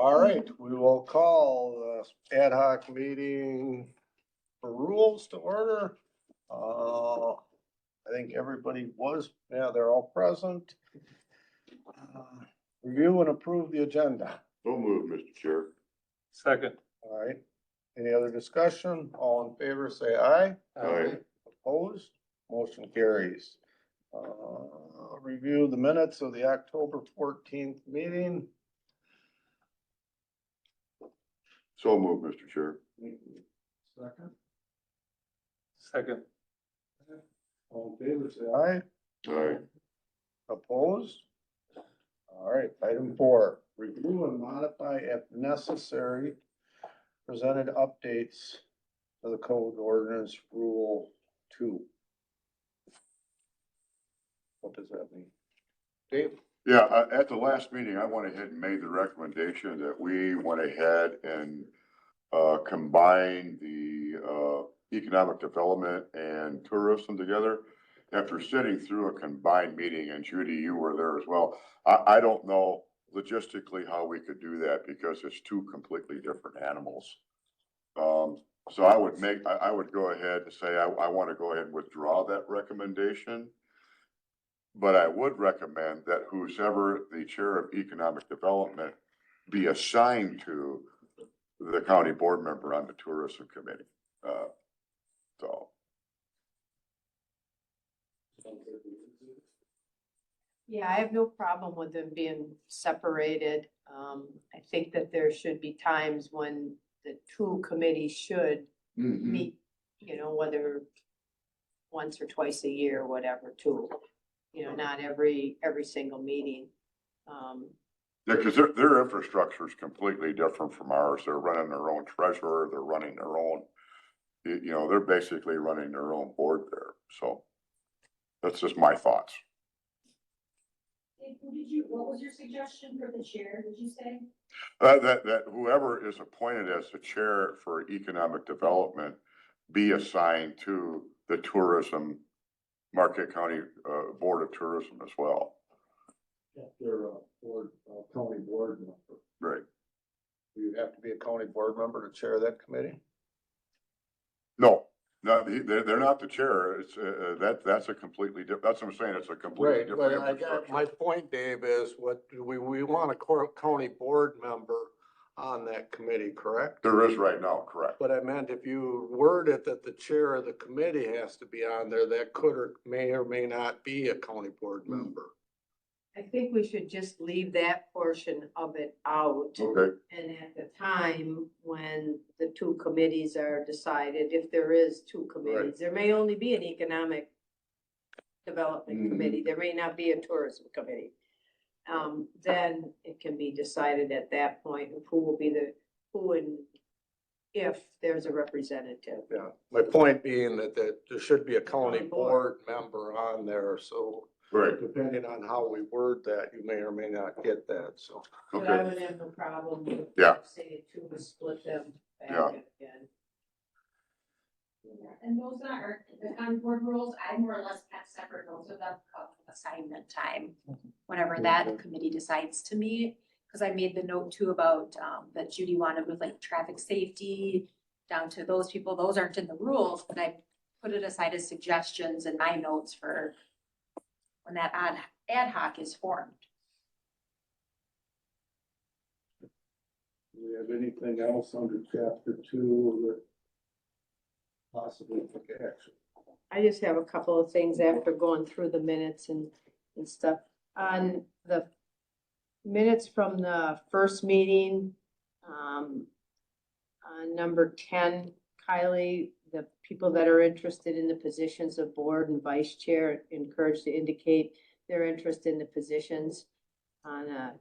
All right, we will call the ad hoc meeting for rules to order. I think everybody they're all present. Review and approve the agenda. So moved, Mr. Chair. Second. All right, any other discussion? All in favor, say aye. Aye. Opposed? Motion carries. Review the minutes of the October 14th meeting. So moved, Mr. Chair. Second. Second. All in favor, say aye. Aye. Opposed? All right, item 4, review and modify if necessary, presented updates to the code ordinance rule 2. What does that mean? Dave? Yeah, at the last meeting, I went ahead and made the recommendation that we went ahead and combine the economic development and tourism together. After sitting through a combined meeting, and Judy, you were there as well, I don't know logistically how we could do that because it's two completely different animals. So I would go ahead and say I want to go ahead and withdraw that recommendation. But I would recommend that whoever the chair of economic development be assigned to the county board member on the tourism committee. So. Yeah, I have no problem with them being separated. I think that there should be times when the two committees should meet, whether once or twice a year or whatever, too. Not every single meeting. Yeah, because their infrastructure is completely different from ours. They're running their own treasurer, they're running their own, they're basically running their own board there. So that's just my thoughts. What was your suggestion for the chair, did you say? That whoever is appointed as the chair for economic development be assigned to the tourism, Marquette County Board of Tourism as well. If they're a county board member. Right. Do you have to be a county board member to chair that committee? No, they're not the chair. It's that's a completely different. That's what I'm saying. It's a completely different. But I got, my point, Dave, is we want a county board member on that committee, correct? There is right now, correct. But I meant if you word it that the chair of the committee has to be on there, that could or may not be a county board member. I think we should just leave that portion of it out. Okay. And at the time when the two committees are decided, if there is two committees, there may only be an economic development committee. There may not be a tourism committee. Then it can be decided at that point of who will be who and if there's a representative. Yeah, my point being that there should be a county board member on there, so. Right. Depending on how we word that, you may or may not get that, so. But I would have no problem with saying two to split them back again. Yeah, and those are the county board rules, I more or less kept separate, those are the assignment time. Whenever that committee decides to meet, because I made the note too about that Judy wanted with like traffic safety down to those people, those aren't in the rules, but I put it aside as suggestions in my notes for when that ad hoc is formed. Do we have anything else under chapter 2 that possibly take action? I just have a couple of things after going through the minutes and stuff. On the minutes from the first meeting, on number 10, Kylie, the people that are interested in the positions of board and vice chair encouraged to indicate their interest in the positions on a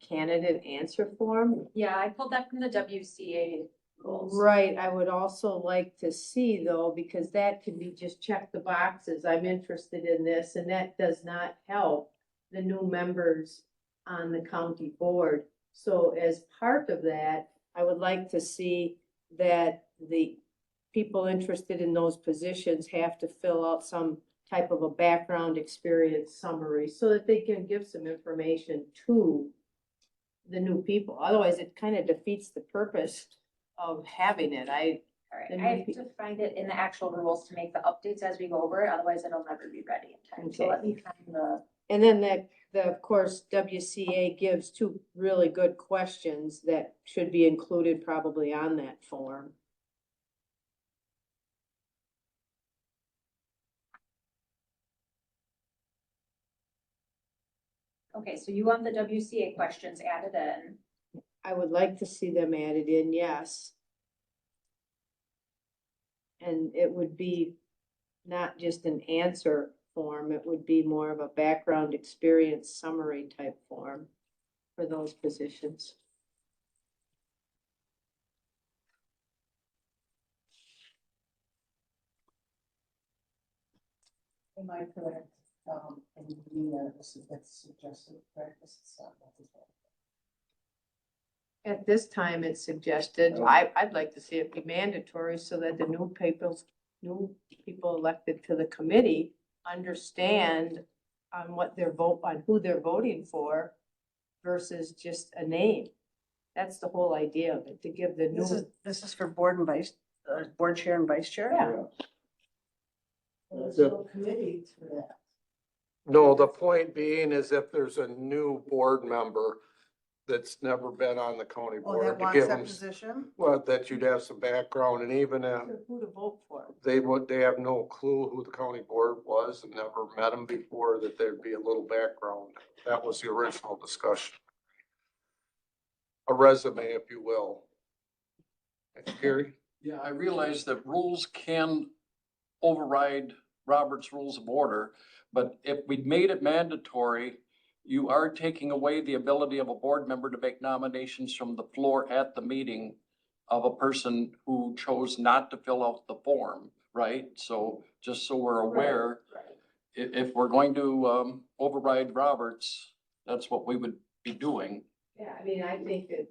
candidate answer form. Yeah, I pulled that from the WCA rules. Right, I would also like to see though, because that could be just check the boxes, I'm interested in this, and that does not help the new members on the county board. So as part of that, I would like to see that the people interested in those positions have to fill out some type of a background experience summary so that they can give some information to the new people. Otherwise, it kind of defeats the purpose of having it. All right, The I new have pe- to find it in the actual rules to make the updates as we go over it, otherwise it'll never be ready in time. So Okay. let me find the, And then of course, WCA gives two really good questions that should be included probably on that form. okay, so you want the WCA questions added in. I would like to see them added in, yes. And it would be not just an answer form, it would be more of a background experience summary type form for those positions. Am I correct, in reading that it's suggested practice, it's not necessary? At this time, it's suggested, I'd like to see it be mandatory so that the new people elected to the committee understand on what on who they're voting for versus just a name. That's the whole idea of it, to give the new. This is for board and vice, board chair and vice chair? Yeah. Well, there's no committee for that. No, the point being is if there's a new board member that's never been on the county Oh, board, that to wants give that them, position? well, that you'd have some background, and even if Who to vote for. they have no clue who the county board was and never met them before, that there'd be a little background. That was the original discussion. A resume, if you will. Gary? Yeah, I realize that rules can override Robert's Rules of Order, but if we made it mandatory, you are taking away the ability of a board member to make nominations from the floor at the meeting of a person who chose not to fill out the form, right? So just so we're aware, if we're going to override Roberts, that's what we would be doing. Yeah, I mean, I think that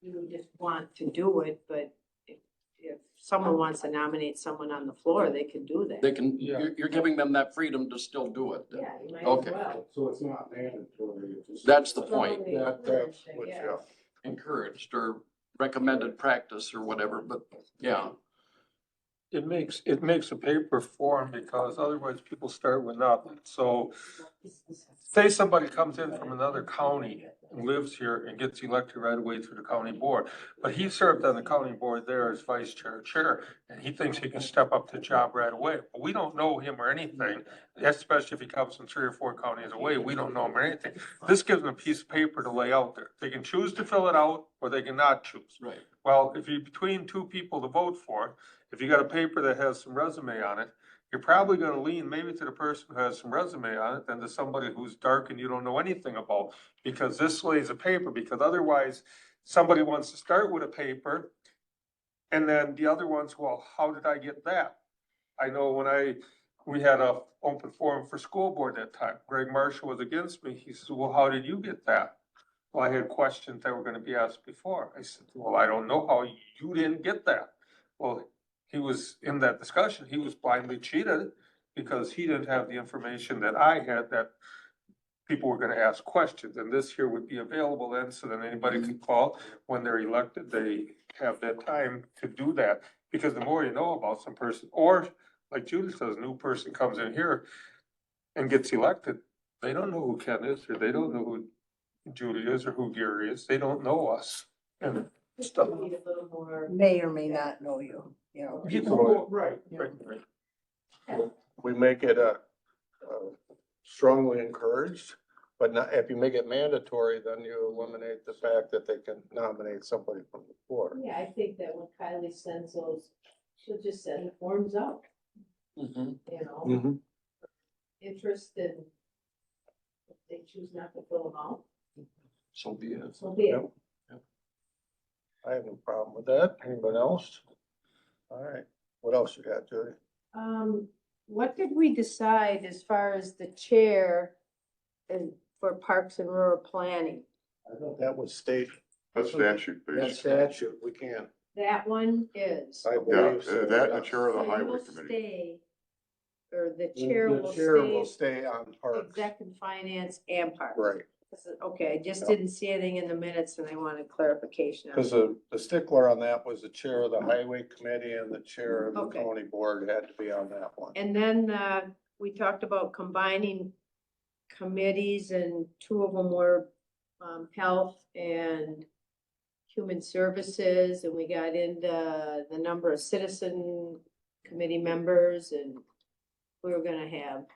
you would just want to do it, but if someone wants to nominate someone on the floor, they can do that. They can, Yeah. you're giving them that freedom to still do it. Yeah, you might as Okay. well. So it's not mandatory, it's just. That's the point. Strongly That's encouraged, I what, guess. yeah. Encouraged or recommended practice or whatever, but yeah. It makes a paper form because otherwise people start with nothing. So say somebody comes in from another county and lives here and gets elected right away to the county board. But he served on the county board there as vice chair, chair, and he thinks he can step up to the job right away. But we don't know him or anything, especially if he comes from 3 or 4 counties away. We don't know him or anything. This gives them a piece of paper to lay out there. They can choose to fill it out or they can not choose. Right. Well, if you're between 2 people to vote for, if you got a paper that has some resume on it, you're probably gonna lean maybe to the person who has some resume on it than to somebody who's dark and you don't know anything about. Because this lays a paper, because otherwise, somebody wants to start with a paper. And then the other ones, well, how did I get that? I know when we had a open forum for school board that time, Greg Marshall was against me. He said, well, how did you get that? Well, I had questions that were gonna be asked before. I said, well, I don't know how you didn't get that. Well, he was in that discussion, he was blindly cheated because he didn't have the information that I had, that people were gonna ask questions, and this here would be available then, so that anybody can call when they're elected, they have that time to do that. Because the more you know about some person, or like Judy says, a new person comes in here and gets elected, they don't know who Ken is, or they don't know who Judy is, or who Gary is, they don't know us. And stuff. We need a little more. May or may not know you, you know. Right. We make it strongly encouraged, but not, if you make it mandatory, then you eliminate the fact that they can nominate somebody from the floor. Yeah, I think that when Kylie sends those, she'll just send the forms out, Mhm. you know, Mm-hmm. interest and if they choose not to fill them out, So be it. so be it. Yep. I have no problem with that. Anyone else? All right. What else you got, Judy? What did we decide as far as the chair and for Parks and Rural Planning? I thought that was state. That's statute That's based. statute. We can't. That one is. I Yeah, believe so. that and the yes. chair of the So highway you'll committee. stay, or the The chair will chair will stay stay on parks. exec and finance and parks. Right. Okay, I just didn't see anything in the minutes and I wanted clarification on Cause it. the stickler on that was the chair of the highway committee and the chair of the Okay. county board had to be on that one. And then, we talked about combining committees and two of them were, health and human services, and we got into the number of citizen committee members, and we were gonna have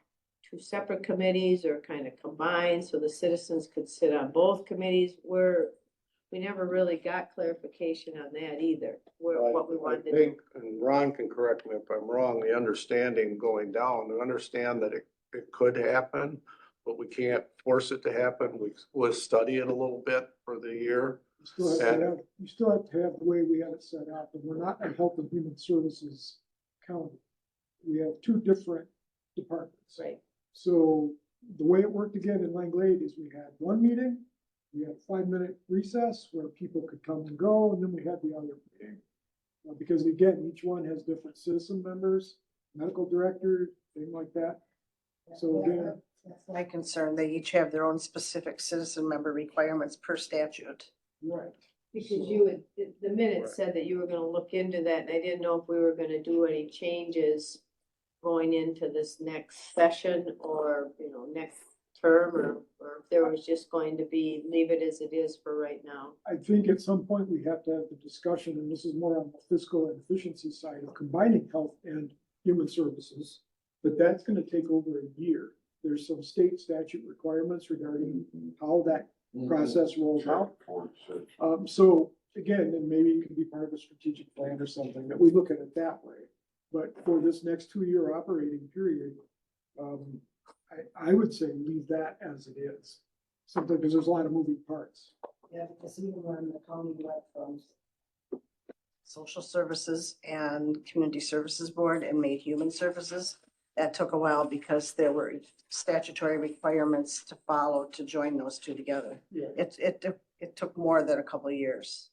two separate committees or kind of combined, so the citizens could sit on both committees. We never really got clarification on that either, what we wanted to I do. think, and Ron can correct me if I'm wrong, the understanding going down, to understand that it could happen, but we can't force it to happen. We'll study it a little bit for the year. You still have to have the way we have it set up, and we're not a Health and Human Services county. We have two different departments. Right, So the way it worked again in Langlade is we had one meeting, we had a 5-minute recess where people could come and go, and then we had the other meeting. Because again, each one has different citizen members, medical director, thing like that. So again, That's my concern. They each have their own specific citizen member requirements per statute. right. because you had, the minutes said that you were gonna look into that, and I didn't know if we were gonna do any changes going into this next session or, next term, or if there was just going to be, leave it as it is for right now. I think at some point we have to have the discussion, and this is more on the fiscal and efficiency side of combining health and human services. But that's gonna take over a year. There's some state statute requirements regarding how that process rolls out. So again, and maybe it can be part of a strategic plan or something, that we look at it that way. But for this next 2-year operating period, I would say leave that as it is. Simply because there's a lot of moving parts. Yeah, because even when the county went from social services and community services board and made human services, that took a while because there were statutory requirements to follow to join those two together. Yeah. It took more than a couple of years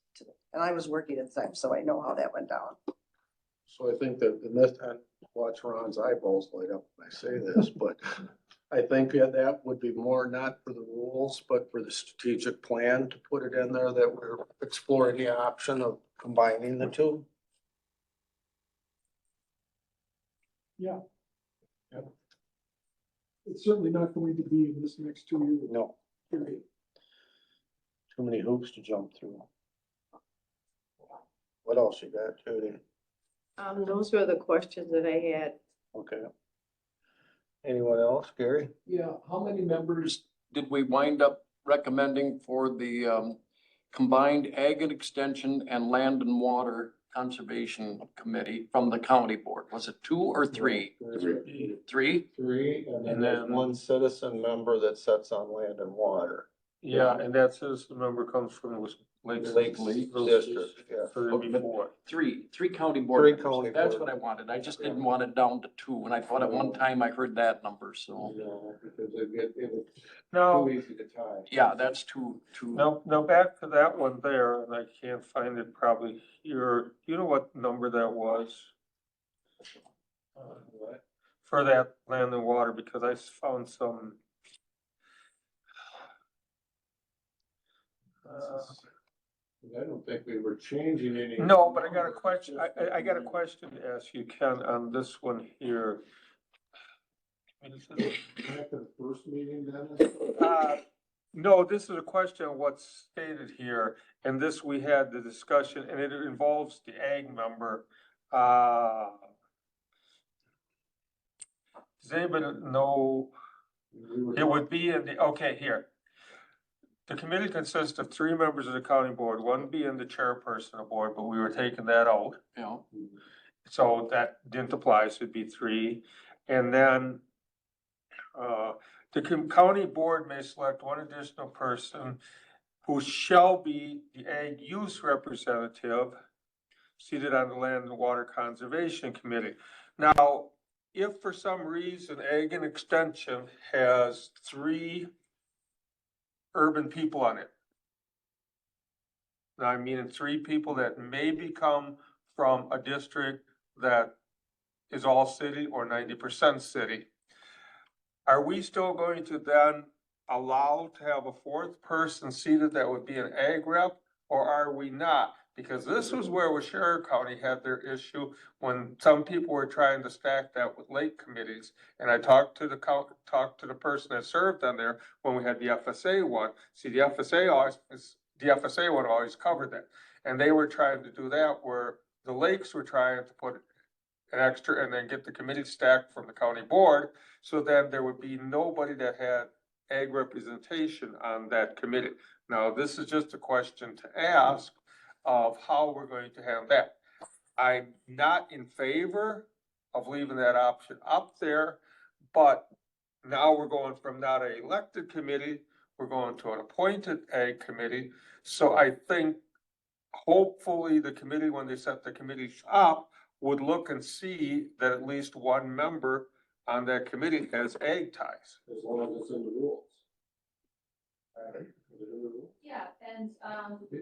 and I was working at the time, so I know how that went down. So I think that, and this, and watch Ron's eyeballs light up when I say this, but I think that would be more not for the rules, but for the strategic plan to put it in there that we're exploring the option of combining the two. Yeah. Yeah. It's certainly not going to be in this next 2 years. No, Period. too many hoops to jump through. What else you got, Judy? Those were the questions that I had. Okay. Anyone else, Gary? Yeah, how many members did we wind up recommending for the combined ag and extension and land and water conservation committee from the county board? Was it 2 or 3? 3? Three, and then And there's then- one citizen member that sits on land and water. Yeah, and that citizen member comes from Lake. Lake District, yeah. For before. 3 county board Three members. county That's board. what I wanted. I just didn't want it down to 2. And I thought at one time I heard that number, so. No, because it was No, easy to tie. Yeah, that's too. no, back to that one there, and I can't find it probably here. You know what number that was? What? For that land and water, because I found some. I don't think we were changing any. No, but I got a question, I got a question to ask you, Ken, on this one here. After the first meeting, Dennis? No, this is a question of what's stated here, and this we had the discussion, and it involves the ag member. Does anybody know, it would be in the, okay, here. The committee consists of 3 members of the county board, one being the chairperson of the board, but we were taking that out. Yeah. So that didn't apply, so it'd be 3. And then, the county board may select one additional person who shall be the ag use representative seated on the Land and Water Conservation Committee. Now, if for some reason Ag and Extension has 3 urban people on it. Now, I mean, 3 people that maybe come from a district that is all city or 90% city. Are we still going to then allowed to have a fourth person seated that would be an ag rep, or are we not? Because this was where Washington County had their issue when some people were trying to stack that with lake committees. And I talked to the person that served on there when we had the FSA one. See, the FSA one always covered that. And they were trying to do that where the lakes were trying to put an extra and then get the committee stacked from the county board. So then there would be nobody that had ag representation on that committee. Now, this is just a question to ask of how we're going to handle that. I'm not in favor of leaving that option up there, but now we're going from not an elected committee, we're going to an appointed ag committee. So I think hopefully the committee, when they set the committees up, would look and see that at least one member on that committee has ag ties. As long as it's in the rules. Right? Is it in the rules? Yeah, and,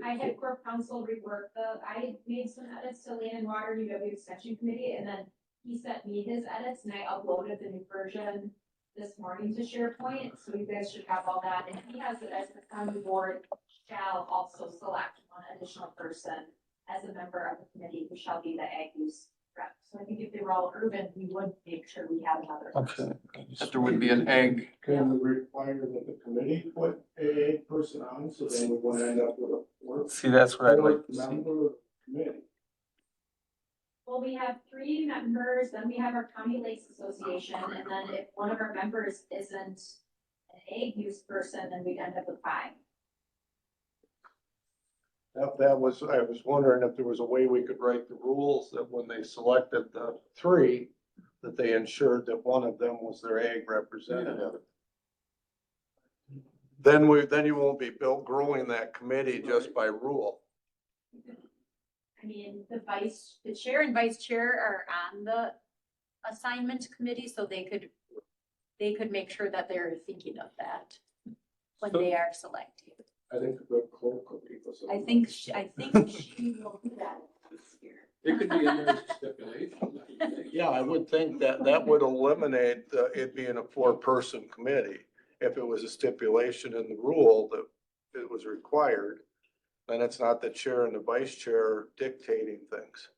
I had Corp Council rework I made some edits to Land and Water UW Extension Committee, and then he sent me his edits, and I uploaded the new version this morning to SharePoint, so you guys should have all that, and he has it as the county board shall also select one additional person as a member of the committee who shall be the ag use rep. So I think if they were all urban, we would make sure we have another person. That there would be an ag. Can we require that the committee put a person on, so then we won't end up with a fourth? See, that's what I'd like to see. Member of the committee. Well, we have 3 members, then we have our County Lakes Association, and then if one of our members isn't an ag use person, then we'd end up with 5. That was, I was wondering if there was a way we could write the rules that when they selected the 3, that they ensured that one of them was their ag representative. Then you won't be growing that committee just by rule. I mean, the chair and vice chair are on the assignment committee, so they could make sure that they're thinking of that when they are selecting. I think the good clerk will keep us. I think she will do that this year. It could be in there as a stipulation. Yeah, I would think that would eliminate it being a 4-person committee. If it was a stipulation in the rule that it was required, then it's not the chair and the vice chair dictating things.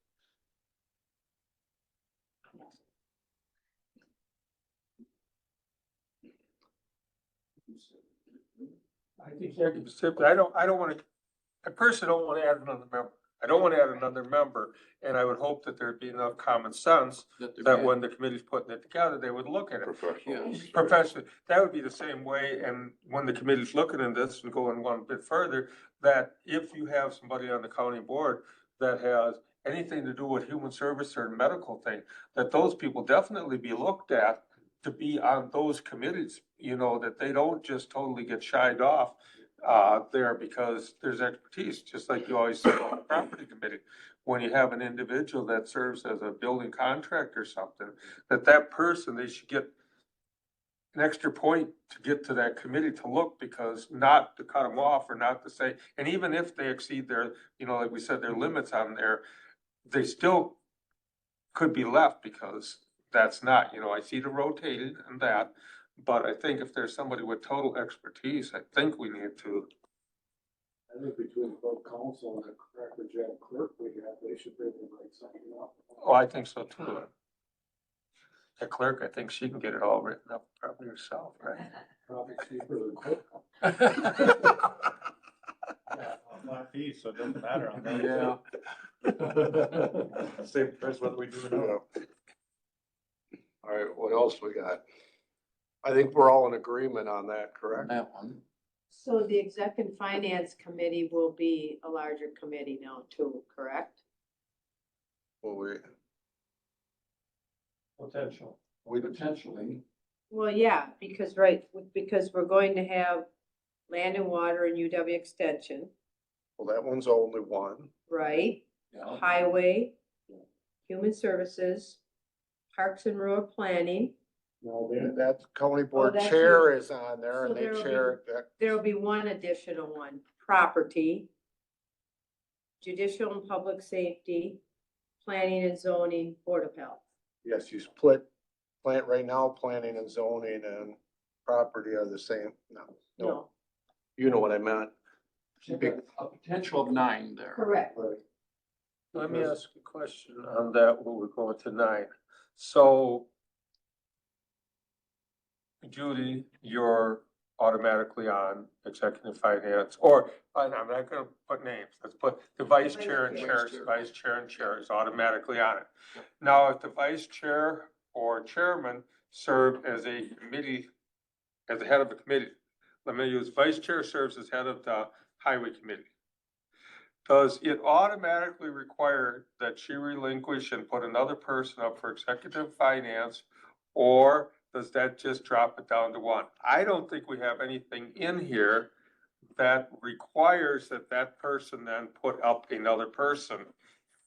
I think that could be simple. I don't wanna, I personally don't wanna add another member. I don't wanna add another member, and I would hope that there'd be enough common sense that when the committee's putting it together, they would look at it. Professional. Professionally, that would be the same way, and when the committee's looking at this and going one bit further, that if you have somebody on the county board that has anything to do with human service or medical thing, that those people definitely be looked at to be on those committees, you know, that they don't just totally get shied off there because there's expertise, just like you always say on the property committee. When you have an individual that serves as a building contractor or something, that person, they should get an extra point to get to that committee to look, because not to cut them off or not to say, and even if they exceed their, you know, like we said, their limits on there, they still could be left because that's not, you know, I see the rotated and that, but I think if there's somebody with total expertise, I think we need to. I think between the both council and the Cracker Jack clerk we have, they should be able to write something up. Oh, I think so too. The clerk, I think she can get it all written up probably herself, right? Probably cheaper than clerk. Yeah, I'm not fees, so it doesn't matter on that. Yeah. Same price whether we do it or not. All right, what else we got? I think we're all in agreement on that, correct? That one. So the Exec and Finance Committee will be a larger committee now too, correct? Well, Potentially. Potentially. Well, yeah, because we're going to have Land and Water and UW Extension, well, that one's only one. right? Yeah. Highway, Human Services, Parks and Rural Planning. No, that county board that's chair you. is on there So and they there'll chair that. There'll be one additional one, Property, Judicial and Public Safety, Planning and Zoning, Board of Health. Yes, you split plant right now, planning and zoning and property are the same, no. No, You know what I meant. A potential of 9 there. correct. Let me ask a question on that, when we're going to 9. So Judy, you're automatically on executive finance, or, I'm not gonna put names, let's put the vice chair and vice chair and chair is automatically on it. Now, if the vice chair or chairman serve as a committee, as the head of a committee, let me use vice chair serves as head of the highway committee. Does it automatically require that she relinquish and put another person up for executive finance? Or does that just drop it down to 1? I don't think we have anything in here that requires that that person then put up another person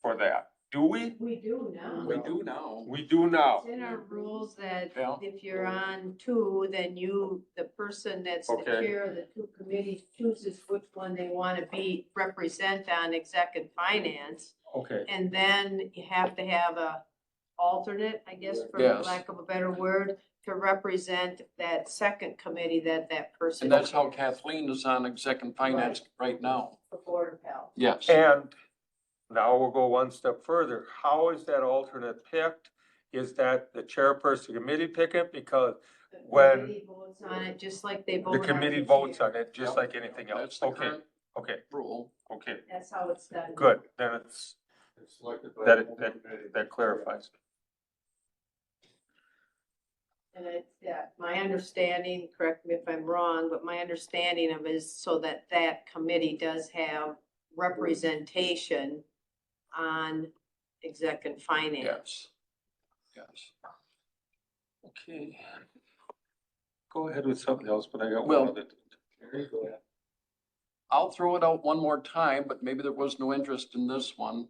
for that. Do we? We do now. We do now. We do now. It's in our rules that Yeah. if you're on 2, then the person that's the Okay. chair of the 2 committees chooses which one they want to represent on exec and finance. Okay, And then you have to have a alternate, I guess, for Yes. lack of a better word, to represent that second committee that person. And that's how Kathleen is on exec and finance right now. The Board of Health. Yes. and now we'll go one step further. How is that alternate picked? Is that the chairperson committee pick it? Because The when- committee votes on it, just like they vote the on committee the votes chair. on it, just like anything That's else. the Okay, current okay, rule. okay, That's how it's done. good, then it's, that clarifies. And it's, yeah, my understanding, correct me if I'm wrong, but my understanding of it is so that that committee does have representation on exec and finance. Yes. Yes. Okay. Go ahead with something else, but I got Well- one other. I'll throw it out one more time, but maybe there was no interest in this one.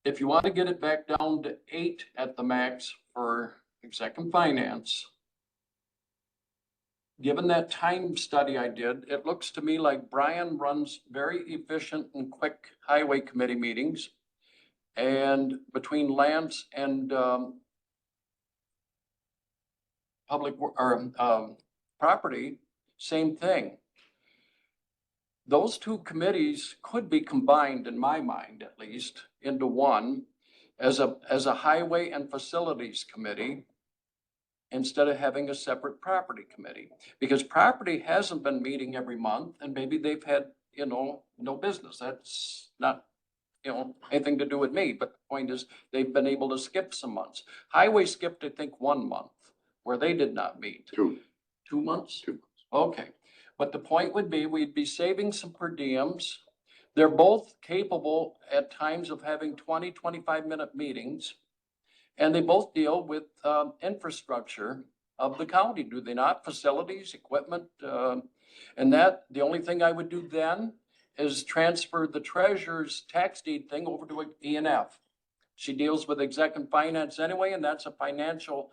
If you want to get it back down to 8 at the max for exec and finance, given that time study I did, it looks to me like Brian runs very efficient and quick highway committee meetings. And between Lance and property, same thing. Those 2 committees could be combined, in my mind at least, into one as a highway and facilities committee instead of having a separate property committee. Because property hasn't been meeting every month and maybe they've had, no business. That's not, anything to do with me. But the point is, they've been able to skip some months. Highway skipped, I think, 1 month where they did not meet. 2. 2 months? 2 months. Okay, but the point would be, we'd be saving some per diems. They're both capable at times of having 20, 25-minute meetings. And they both deal with infrastructure of the county, do they not? Facilities, equipment, and the only thing I would do then is transfer the treasurer's tax deed thing over to E&F. She deals with exec and finance anyway, and that's a financial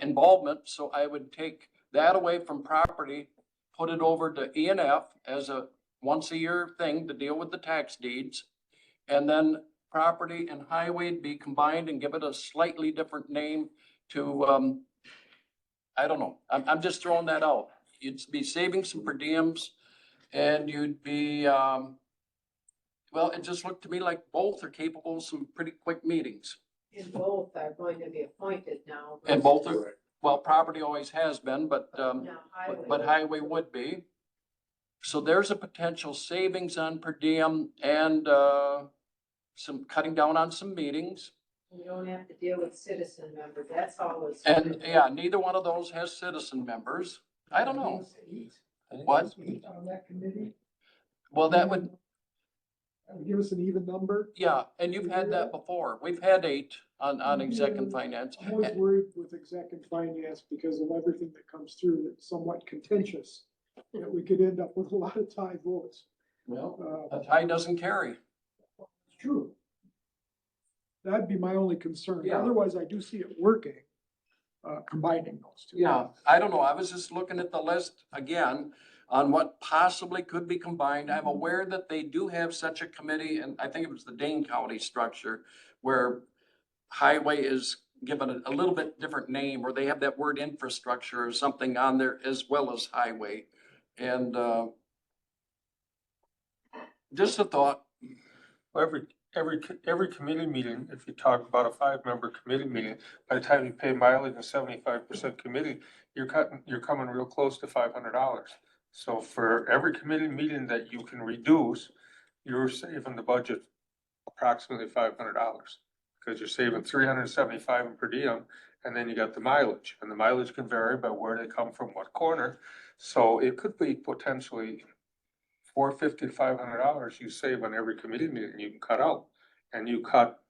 involvement, so I would take that away from property, put it over to E&F as a once-a-year thing to deal with the tax deeds, and then property and highway be combined and give it a slightly different name to, I don't know, I'm just throwing that out. You'd be saving some per diems, and you'd be, well, it just looked to me like both are capable of some pretty quick meetings. And both are going to be appointed now. And both are, well, property always has been, but Now, but highway would be. So there's a potential savings on per diem and some cutting down on some meetings. You don't have to deal with citizen members, that's always. And yeah, neither one of those has citizen members. I don't know. What? On that committee, Well, that would, give us an even number. yeah, and you've had that before. We've had 8 on exec and finance. I'm always worried with exec and finance because of everything that comes through that's somewhat contentious. That we could end up with a lot of tie votes. Well, a tie doesn't carry. It's true. That'd be my only concern. Yeah. Otherwise, I do see it working, combining those 2. Yeah, I don't know. I was just looking at the list again on what possibly could be combined. I'm aware that they do have such a committee, and I think it was the Dane County structure, where highway is given a little bit different name, or they have that word infrastructure or something on there as well as highway. And, just a thought. Every committee meeting, if you talk about a 5-member committee meeting, by the time you pay mileage and 75% committee, you're coming real close to $500. So for every committee meeting that you can reduce, you're saving the budget approximately $500. Because you're saving $375 in per diem, and then you got the mileage, and the mileage can vary by where they come from, what corner. So it could be potentially $450 to $500 you save on every committee meeting you can cut out, and you cut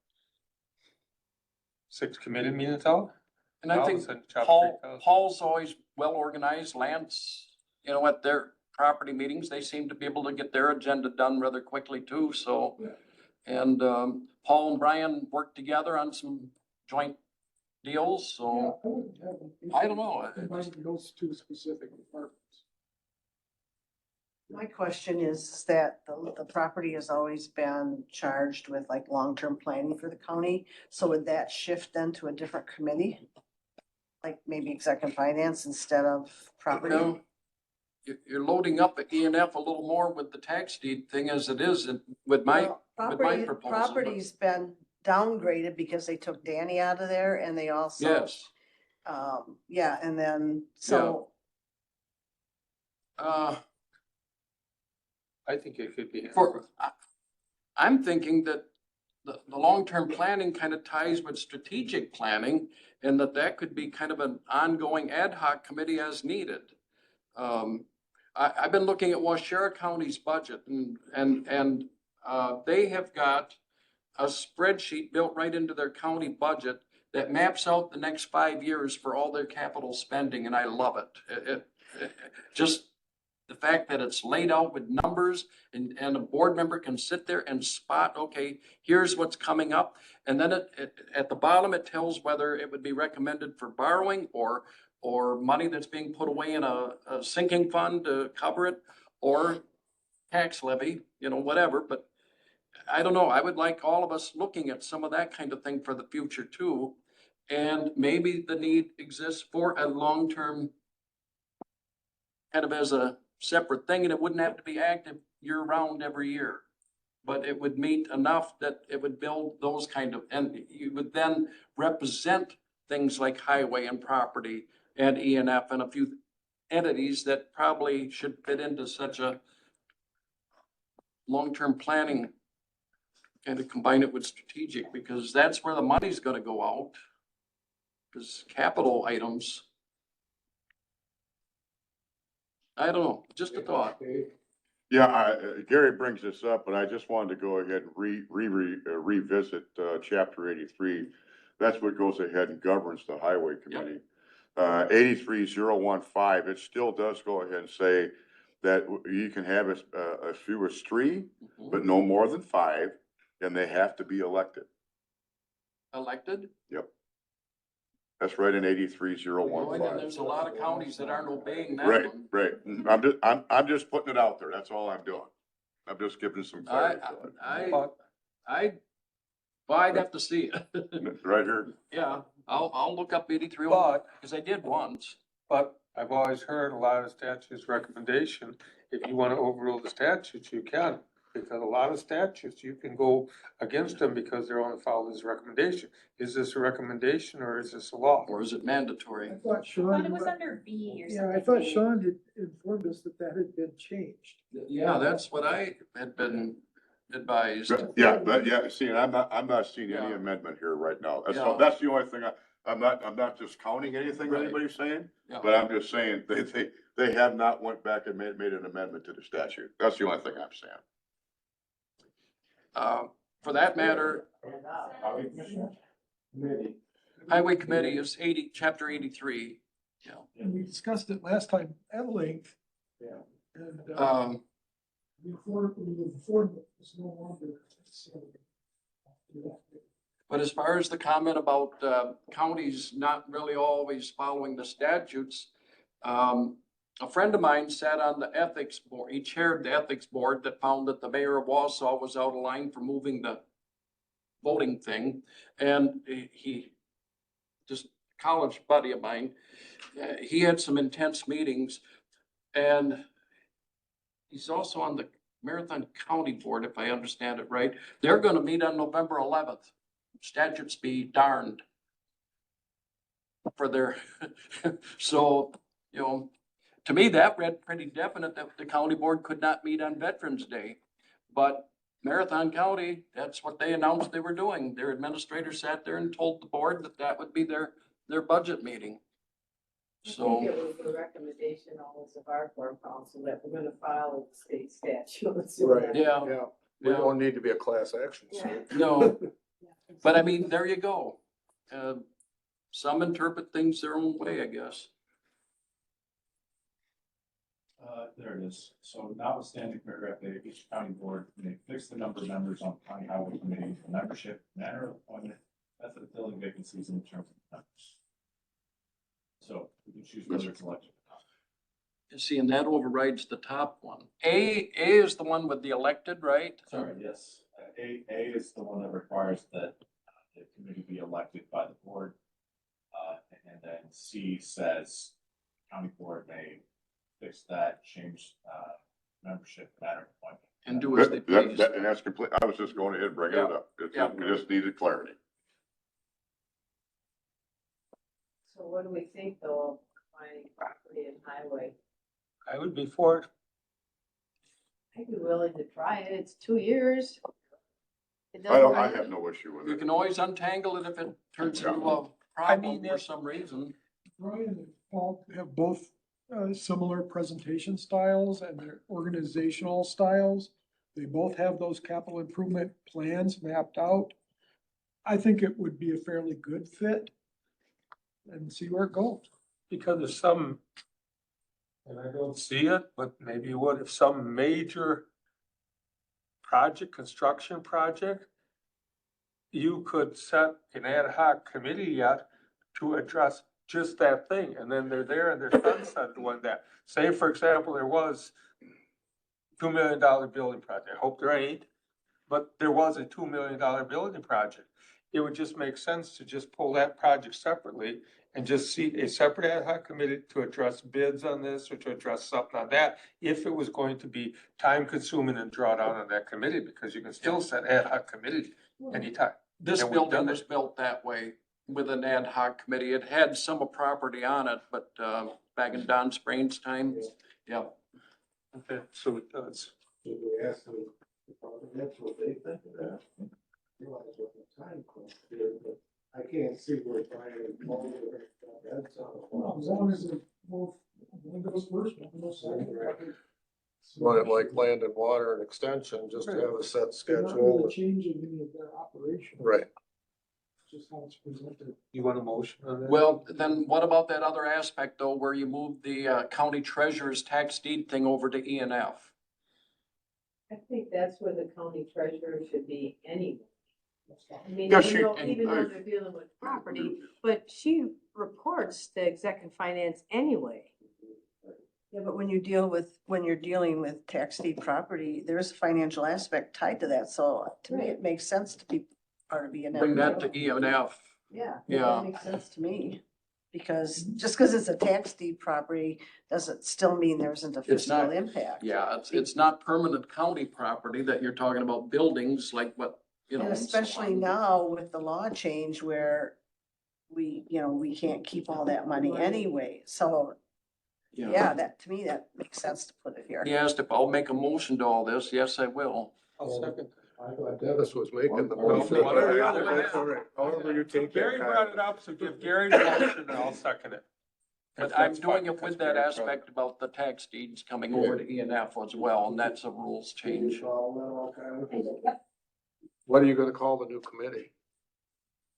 6 committee meetings out. And I All of a think sudden, chop $3,000. Paul's always well organized. Lance, you know, at their property meetings, they seem to be able to get their agenda done rather quickly too, so. And, Paul and Brian work together on some joint deals, Yeah, so I wouldn't have an issue I don't know. combining those two specific departments. My question is that the property has always been charged with like long-term planning for the county. So would that shift then to a different committee? Like maybe executive finance instead of property? Well, you're loading up the E&F a little more with the tax deed thing as it is with my, Well, proposal, but- property's been downgraded because they took Danny out of there and they also. yes. Yeah, and then, so, I think it could be. I'm thinking that the long-term planning kind of ties with strategic planning, and that could be kind of an ongoing ad hoc committee as needed. I've been looking at Washera County's budget, and they have got a spreadsheet built right into their county budget that maps out the next 5 years for all their capital spending, and I love it. Just the fact that it's laid out with numbers, and a board member can sit there and spot, okay, here's what's coming up. And then at the bottom, it tells whether it would be recommended for borrowing or money that's being put away in a sinking fund to cover it, or tax levy, you know, whatever. But I don't know. I would like all of us looking at some of that kind of thing for the future too. And maybe the need exists for a long-term kind of as a separate thing, and it wouldn't have to be active year-round every year. But it would meet enough that it would build those kind of, and you would then represent things like highway and property and E&F and a few entities that probably should fit into such a long-term planning, kind of combine it with strategic, because that's where the money's gonna go out. Because capital items, I don't know, just a thought. Yeah, Gary brings this up, but I just wanted to go ahead and revisit, chapter 83. That's what goes ahead and governs the highway committee. 83015, it still does go ahead and say that you can have as few as 3, but no more than 5, and they have to be elected. Elected? Yep. That's right in Boy, 83015. then there's a lot of counties that aren't obeying that Right, one. right. I'm just putting it out there. That's all I'm doing. I'm just giving some clarity. Well, I'd have to see it. Right here. Yeah, I'll look up 83, But, because I did once. but I've always heard a lot of statutes recommendation, if you want to overrule the statutes, you can. Because a lot of statutes, you can go against them because they're only following this recommendation. Is this a recommendation or is this a law? Or is it mandatory? I thought I Sean. thought it was under B or Yeah, something. I thought Sean had informed us that had been changed. Yeah, that's what I had been advised. Yeah, but yeah, see, I'm not seeing any Yeah. amendment here right now. Yeah. That's the only thing I'm not discounting anything Right. anybody's saying, Yeah. but I'm just saying they have not went back and made an amendment to the statute. That's the only thing I'm saying. For that matter, Highway Committee is chapter 83. And we discussed it last time at length. Yeah. And, Um, before it was no longer. But as far as the comment about counties not really always following the statutes, a friend of mine sat on the ethics board. He chaired the ethics board that found that the mayor of Wausau was out of line for moving the voting thing. And he just a college buddy of mine. He had some intense meetings, and he's also on the Marathon County Board, if I understand it right. They're gonna meet on November 11th. Statutes be darned for their, so, you know, to me, that read pretty definite that the county board could not meet on Veterans Day. But Marathon County, that's what they announced they were doing. Their administrator sat there and told the board that that would be their budget meeting. I think So, it was the recommendation almost of our board council that we're gonna follow the state statutes. Right. yeah, Yeah, we Yeah. don't need to be a class action suit. no, but I mean, there you go. Some interpret things their own way, I guess. There it is. So notwithstanding paragraph A, each county board may fix the number of members on county highway committee, for membership, manner of appointment, method of filling vacancies in terms of members. So we can choose whether it's elected or not. See, and that overrides the top one. A is the one with the elected, right? Sorry, yes. A is the one that requires that the committee be elected by the board. And then C says county board may fix that, change, membership, matter of appointment. And do as they please. And that's complete, I was just going ahead and bringing it up. Yeah. We just needed clarity. So what do we think though, of combining property and highway? I would be for it. I'd be willing to try it. It's 2 years. It I doesn't I hurt. have no issue with You it. can always untangle it if it turns into a I mean, problem for some reason. Brian and Paul have both similar presentation styles and their organizational styles. They both have those capital improvement plans mapped out. I think it would be a fairly good fit and see where it goes. Because if some, and I don't see it, but maybe you would, if some major project, construction project, you could set an ad hoc committee yet to address just that thing, and then they're there and they're sunsetted when that. Say, for example, there was $2 million building project. I hope there ain't, but there was a $2 million building project. It would just make sense to just pull that project separately and just see a separate ad hoc committee to address bids on this or to address something on that, if it was going to be time consuming and draw down on that committee, because you can still set ad hoc committee anytime. This And we've building done was built that way with an ad hoc committee. It had some property on it, but, back in Don Sprain's time, yeah. Okay, so it does. Should we ask them, that's what they think of that? Realize what the time comes here, but I can't see where Brian and Paul are. That's Well, as long as it both, one goes first, one goes second. Want it like land and water and extension, just to have a set They're not schedule. really changing any of their operations. Right. Just how it's presented. You want a motion on that? Well, then what about that other aspect though, where you move the, county treasurer's tax deed thing over to E and F? I think that's where the county treasurer should be anyway. I mean, Yeah, even though they're dealing with property, but she reports to exec and finance anyway. Yeah, but when you're dealing with tax deed property, there's a financial aspect tied to that, so to me, it makes sense to be part of E and F. Bring that to E and F. Yeah. Yeah. That makes sense to me, because just because it's a tax deed property doesn't still mean there isn't a It's not- fiscal impact. Yeah, it's not permanent county property that you're talking about buildings like what, you know. And especially now with the law change where we can't keep all that money anyway, so, yeah, that, to me, that makes sense to put it here. He asked if I'll make a motion to all this. Yes, I will. I'll second. I thought Dennis was making the Well, motion. one or the other. That's all right. However you take that. Gary brought it up, so give Gary the motion and I'll second it. But I'm That's fine, doing it because with that Gary brought it aspect about the tax deeds coming over to E and F as well, and that's a rules change. What are you gonna call the new committee?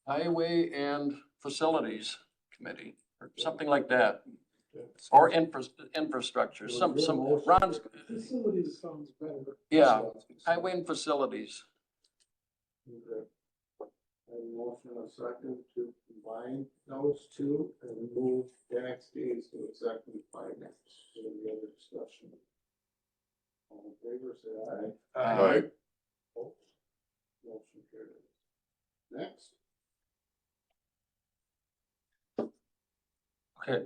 Highway and Facilities Committee, or something like that, or infrastructure, some, Ron's, Facilities sounds better. yeah, Highway and Facilities. And motion a second to combine those two and move tax deeds to executive finance. Any other discussion? All in favor, say aye. Right. Opposed? Motion carries. Next. Okay,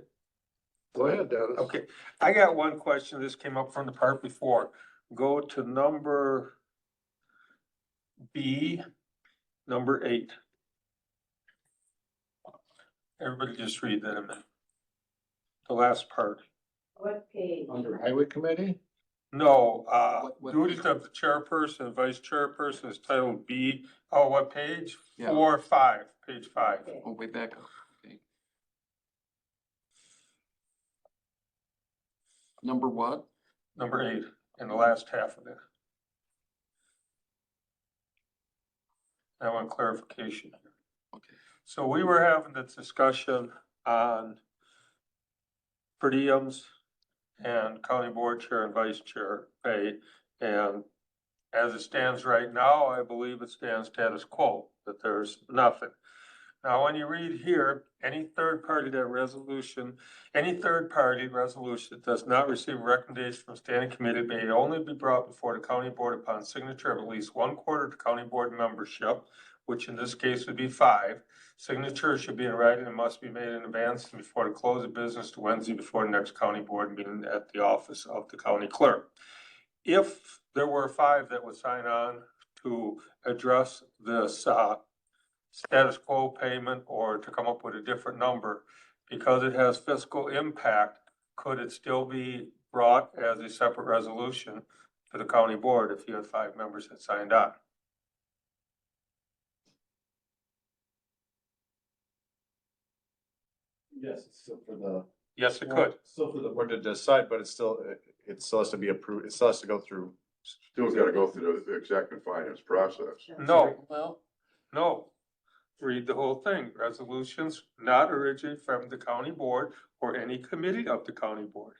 Go ahead, Dennis. okay. I got one question. This came up from the part before. Go to number B, number 8. Everybody just read that a minute. The last part. What page? Under Highway Committee? No, What- duties of the chairperson and vice chairperson is titled B. Oh, what page? Yeah. 4, 5, page 5. Okay. Oh, way back up. Okay. Number what? Number 8, in the last half of it. I want clarification here. Okay. So we were having this discussion on per diems and county board chair and vice chair pay. And as it stands right now, I believe it stands status quo, that there's nothing. Now, when you read here, any third party resolution that does not receive a recommendation from standing committee may only be brought before the county board upon signature of at least 1/4 of the county board membership, which in this case would be 5. Signature should be in writing and must be made in advance and before the close of business to Wednesday before the next county board meeting at the office of the county clerk. If there were 5 that would sign on to address this, status quo payment or to come up with a different number, because it has fiscal impact, could it still be brought as a separate resolution to the county board if you had 5 members that signed on? Yes, it's still for the. Yes, it could. Still for the board to decide, but it still has to be approved, it still has to go through. Still gotta go through the executive finance process. No, Well, no. Read the whole thing. Resolutions not originate from the county board or any committee of the county board.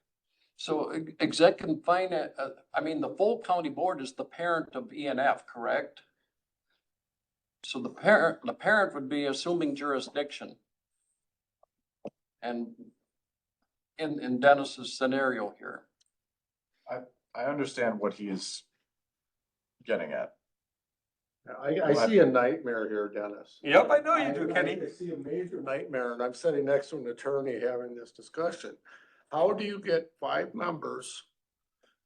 so executive finance, I mean, the full county board is the parent of ENF, correct? So the parent would be assuming jurisdiction. And in Dennis's scenario here. I understand what he's getting at. I see a nightmare here, Dennis. Yep, I know you do, Kenny. I see a major nightmare, and I'm sitting next to an attorney having this discussion. How do you get 5 members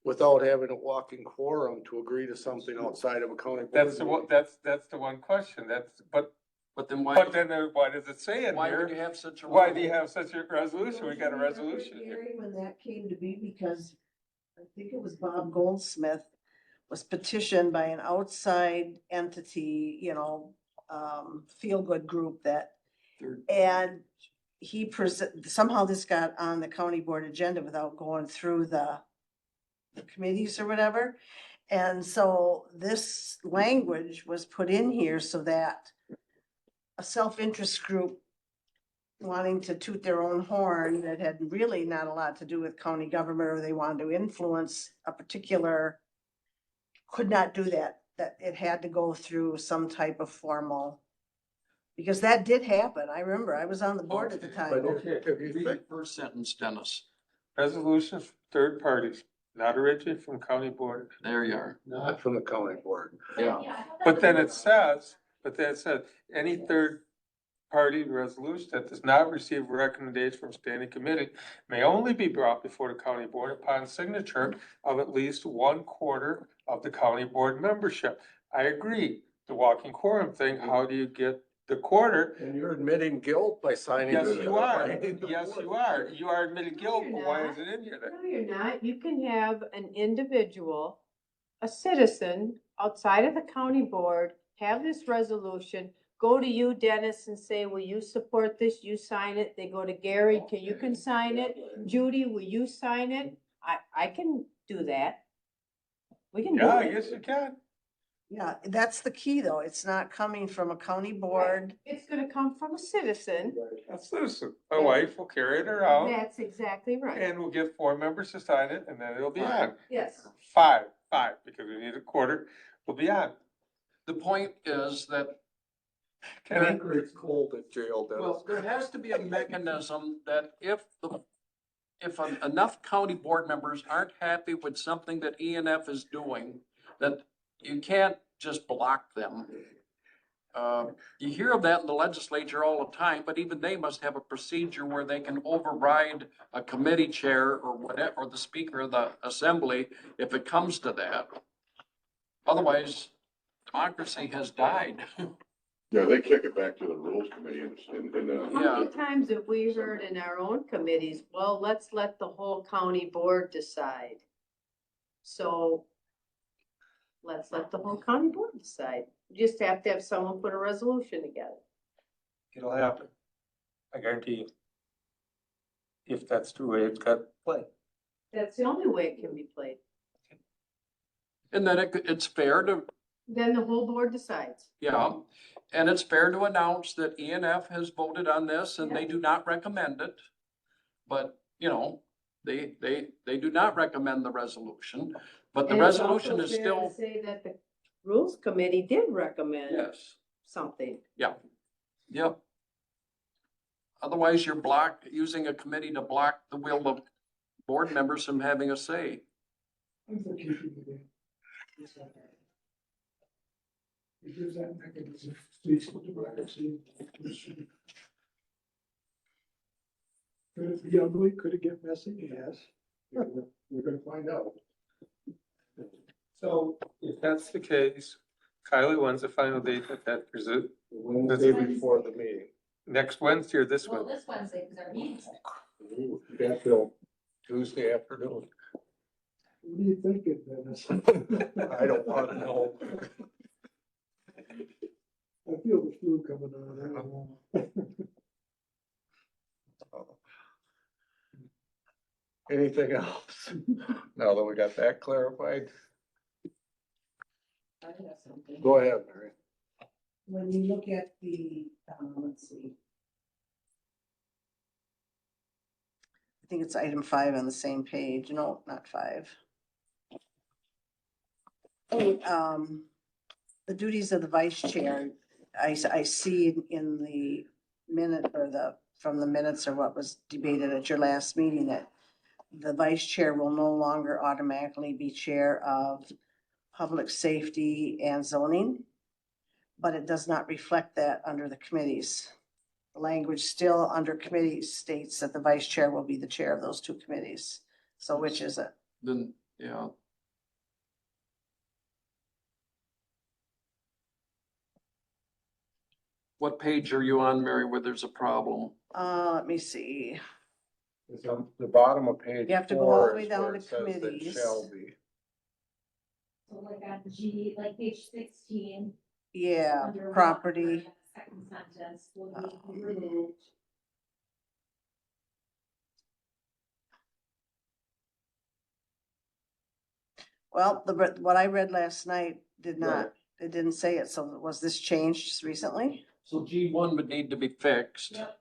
without having a walking quorum to agree to something outside of a county board? That's the one, meeting? that's the one question. But then why Why does it say in would you here? have such a? Why do you have such a resolution? We got a resolution here. Gary, when that came to be, because I think it was Bob Goldsmith was petitioned by an outside entity, feel-good group that, and he somehow this got on the county board agenda without going through the committees or whatever. And so this language was put in here so that a self-interest group wanting to toot their own horn that had really not a lot to do with county government, or they wanted to influence a particular, could not do that, that it had to go through some type of formal. Because that did happen. I remember, I was on the board at the time. But Okay. if you Read think, the first sentence, Dennis. Resolutions from third parties, not originating from county board. There you are. not from the county board. Yeah. But then it says, any third party resolution that does not receive a recommendation from standing committee may only be brought before the county board upon signature of at least 1/4 of the county board membership. I agree, the walking quorum thing, how do you get the quarter? And you're admitting guilt by signing. Yes, this. you are. Yes, you are. You are admitting guilt, but why is it in here then? No, you're not. You can have an individual, a citizen outside of the county board, have this resolution, go to you, Dennis, and say, will you support this? You sign it. They go to Gary, you can sign it. Judy, will you sign it? I can do that. We can do Yeah, I it. guess you can. Yeah, that's the key though. It's not coming from a county board. It's gonna come from a citizen. A citizen, my wife will carry it around That's exactly right. and we'll get 4 members to sign it and then it'll be on. Yes. 5, because we need a quarter, will be on. The point is that, Kenny? It's cold at jail, well, Dennis. there has to be a mechanism that if enough county board members aren't happy with something that ENF is doing, that you can't just block them. You hear of that in the legislature all the time, but even they must have a procedure where they can override a committee chair or whatever, or the speaker of the assembly if it comes to that. Otherwise, democracy has died. Yeah, they kick it back to the rules committee How Yeah. many times have we heard in our own committees, well, let's let the whole county board decide? So let's let the whole county board decide. You just have to have someone put a resolution together. It'll happen. I guarantee you. If that's true, it's got play. That's the only way it can be played. And then it's fair to, Then the whole board decides. yeah, and it's fair to announce that ENF has voted on this and they do not recommend it. But, you know, they do not recommend the resolution, but the And it's resolution also is fair still, to say that the rules committee did recommend yes, something. yep. Otherwise, you're using a committee to block the will of board members from having a say. I'm for keeping it in. It gives that mechanism, speaks to democracy. Could it be ugly? Could it get messy? Yes. We're gonna find out. So if that's the case, Kylie, when's the final date that is it Wednesday before the meeting. next Wednesday or this Well, one? this Wednesday, because our meeting's. That's till Tuesday afternoon. What are you thinking, Dennis? I don't wanna know. I feel the flu coming on. I don't know. Anything else? Now that we got that clarified, I have something. go ahead, Mary. When you look at the, let's see. I think it's item 5 on the same page. No, not 5. The duties of the vice chair, I see in the minute or from the minutes or what was debated at your last meeting that the vice chair will no longer automatically be chair of public safety and zoning, but it does not reflect that under the committees. The language still under committees states that the vice chair will be the chair of those 2 committees. So which is it? Then, yeah. What page are you on, Mary, where there's a problem? Let me see. It's on the bottom of page You have to go all the 4 way is down where to it says that committees. shall be. So like on G, like page 16. Yeah, under property. Walker, second sentence will be removed. Well, what I read last night did not, it didn't say it. So was this changed just recently? So G1 would need to be fixed. Yep.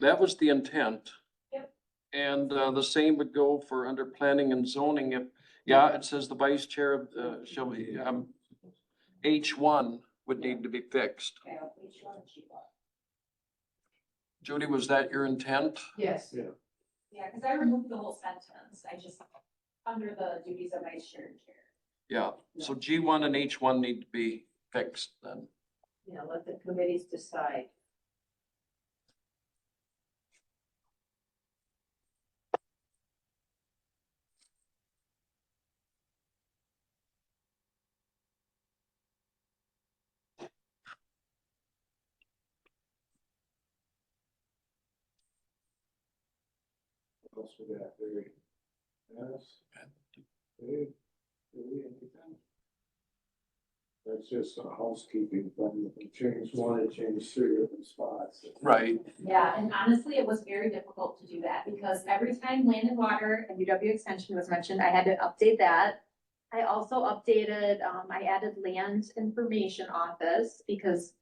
That was the intent. Yep. And the same would go for under planning and zoning. If, yeah, it says the vice chair of, shall be, H1 would need to be fixed. Okay, I'll page 1 and G1. Judy, was that your intent? Yes. Yeah, because I removed the whole sentence. I just, under the duties of vice chair and chair. Yeah, so G1 and H1 need to be fixed then. You know, let the committees decide. What else we got? Very. Yes. Very, anything? That's just a housekeeping thing. If you change 1, it changes 3 different spots. Right. Yeah, and honestly, it was very difficult to do that because every time land and water and UW extension was mentioned, I had to update that. I also updated, I added land information office because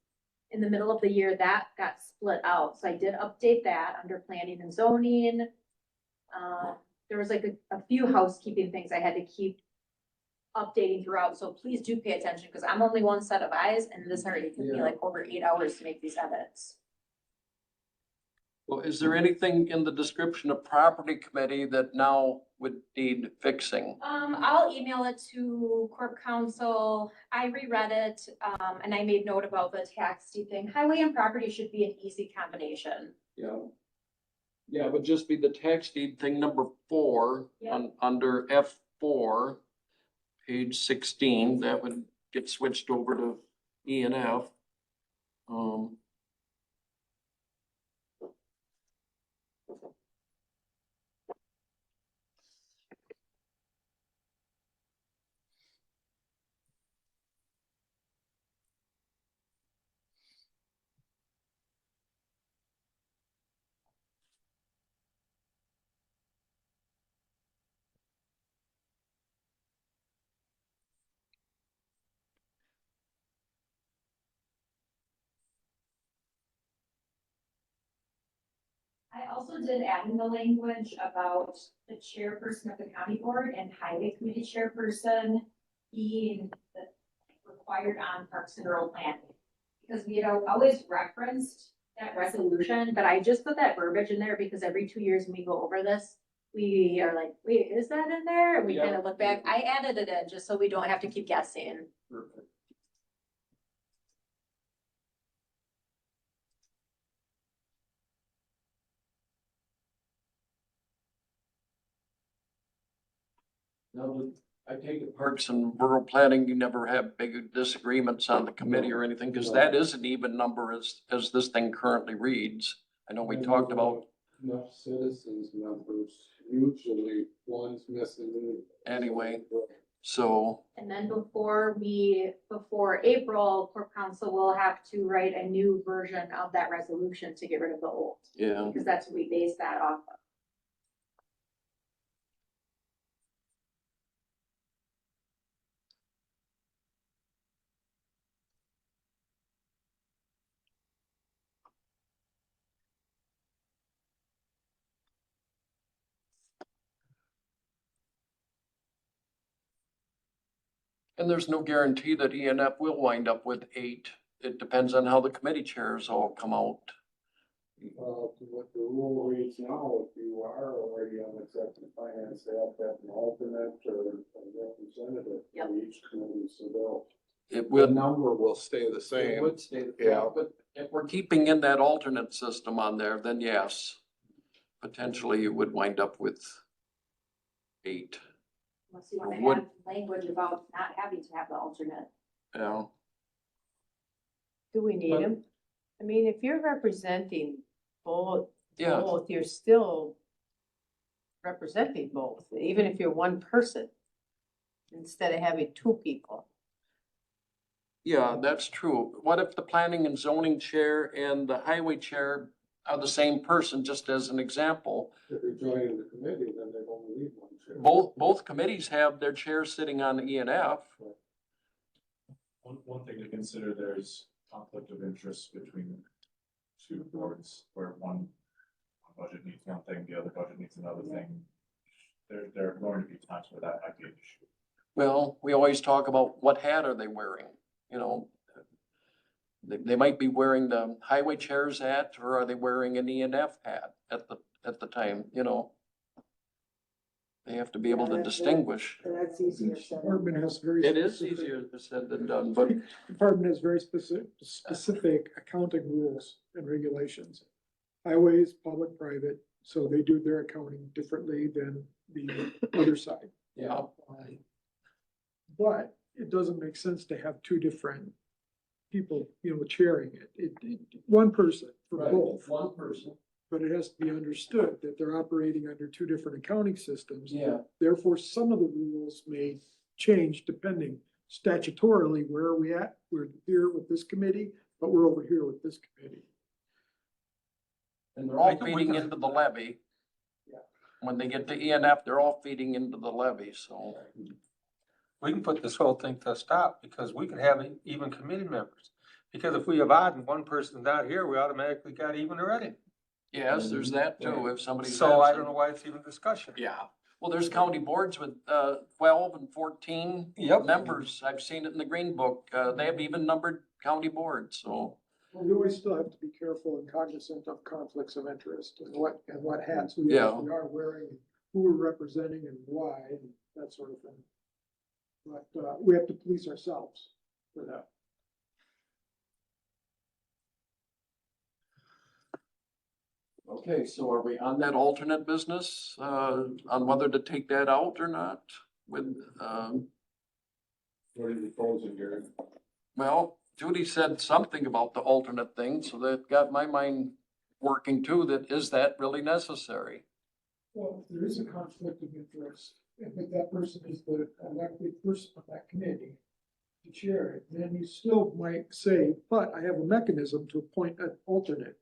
in the middle of the year that got split out. So I did update that under planning and zoning. There was like a few housekeeping things I had to keep updating throughout. So please do pay attention because I'm only one set of eyes and this already took me like over 8 hours to make these edits. Well, is there anything in the description of property committee that now would need fixing? I'll email it to Corp Council. I reread it, and I made note about the tax deed thing. Highway and property should be an easy combination. Yeah. Yeah, it would just be the tax deed thing, number 4, Yep. under F4, page 16, that would get switched over to E and F. I also did add in the language about the chairperson of the county board and highway committee chairperson being required on Parks and Rural planning. Because we had always referenced that resolution, but I just put that verbiage in there because every 2 years when we go over this, we are like, wait, is that in there? And we Yeah. kind of look back. I added it in just so we don't have to keep guessing. Perfect. Now, I take it Parks and Rural Planning, you never have big disagreements on the committee or anything, because that is an even number as this thing currently reads. I know we talked about Enough citizens members, usually one's missing. anyway, so, And then before April, Corp Council will have to write a new version of that resolution to get rid of the old, yeah. because that's what we base that off of. And there's no guarantee that E and F will wind up with 8. It depends on how the committee chairs all come out. What the rule reads now, if you are already on executive finance, they have to have an alternate or a representative Yep. for each committee, so It the will, number will stay the it same. would stay, Yeah. but if we're keeping in that alternate system on there, then yes. Potentially you would wind up with 8. Unless you want to Would- add language about not having to have the alternate. Yeah. Do we need But- them? I mean, if you're representing both, Yeah. you're still representing both, even if you're one person, instead of having 2 people. Yeah, that's true. What if the planning and zoning chair and the highway chair are the same person, just as an example? If you're joining the committee, then they only need one chair. Both committees have their chairs sitting on E and F. One thing to consider, there's conflict of interest between 2 boards where one budget needs one thing, the other budget needs another thing. There are going to be times where that might be an issue. Well, we always talk about what hat are they wearing, you know? They might be wearing the highway chair's hat, or are they wearing an E and F hat at the time, you know? They have to be able to Yeah, that's- distinguish. And that's easier Each said. department has very. It is specific- easier said than done, but Department has very specific accounting rules and regulations. Highways, public, private, so they do their accounting differently than the other side. yeah, But it doesn't make sense to have 2 different people, chairing it. One person for both. one person. But it has to be understood that they're operating under 2 different accounting systems. Yeah. Therefore, some of the rules may change depending statutorily, where are we at? We're here with this committee, but we're over here with this committee. And they're all feeding into the levy. Yeah. When they get to E and F, they're all feeding into the levy, so. We can put this whole thing to a stop because we can have even committee members. Because if we have odd and one person's not here, we automatically got even already. Yes, there's that too, if somebody's So I absent. don't know why it's even discussion. Yeah, well, there's county boards with 12 and 14 Yep. members. I've seen it in the Green Book. They have even numbered county boards, so We always still have to be careful and cognizant of conflicts of interest and what hats we Yeah. actually are wearing, who we're representing and why, and that sort of thing. But, we have to police ourselves for that. Okay, so are we on that alternate business, on whether to take that out or not? With, What are you proposing here? well, Judy said something about the alternate thing, so that got my mind working too, that is that really necessary? Well, if there is a conflict of interest, if that person is the elected person of that committee to chair it, then you still might say, but I have a mechanism to appoint an alternate.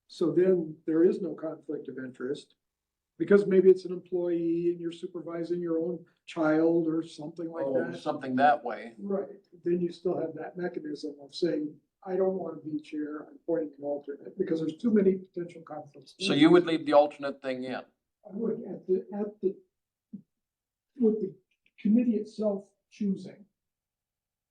So then there is no conflict of interest, because maybe it's an employee and you're supervising your own child or something like Oh, that. something that way. Right, then you still have that mechanism of saying, I don't want to be chair, I'm appointing an alternate, because there's too many potential conflicts. So you would leave the alternate thing in? I would, with the committee itself choosing.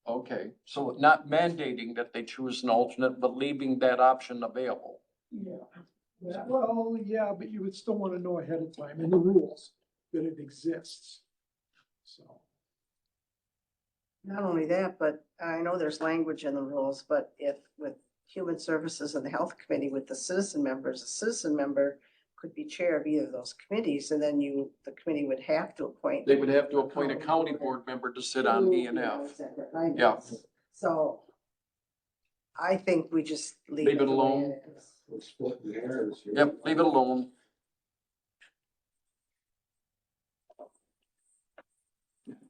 Okay, so not mandating that they choose an alternate, but leaving that option available. Yeah. Well, yeah, but you would still want to know ahead of time in the rules that it exists. So, Not only that, but I know there's language in the rules, but if with Human Services and the Health Committee with the citizen members, a citizen member could be chair of either of those committees, and then the committee would have to appoint. They would have to appoint a county board member to sit on E and F. Yeah. So I think we just Leave it the way alone. it is. We're splitting hairs here. Yep, leave it alone.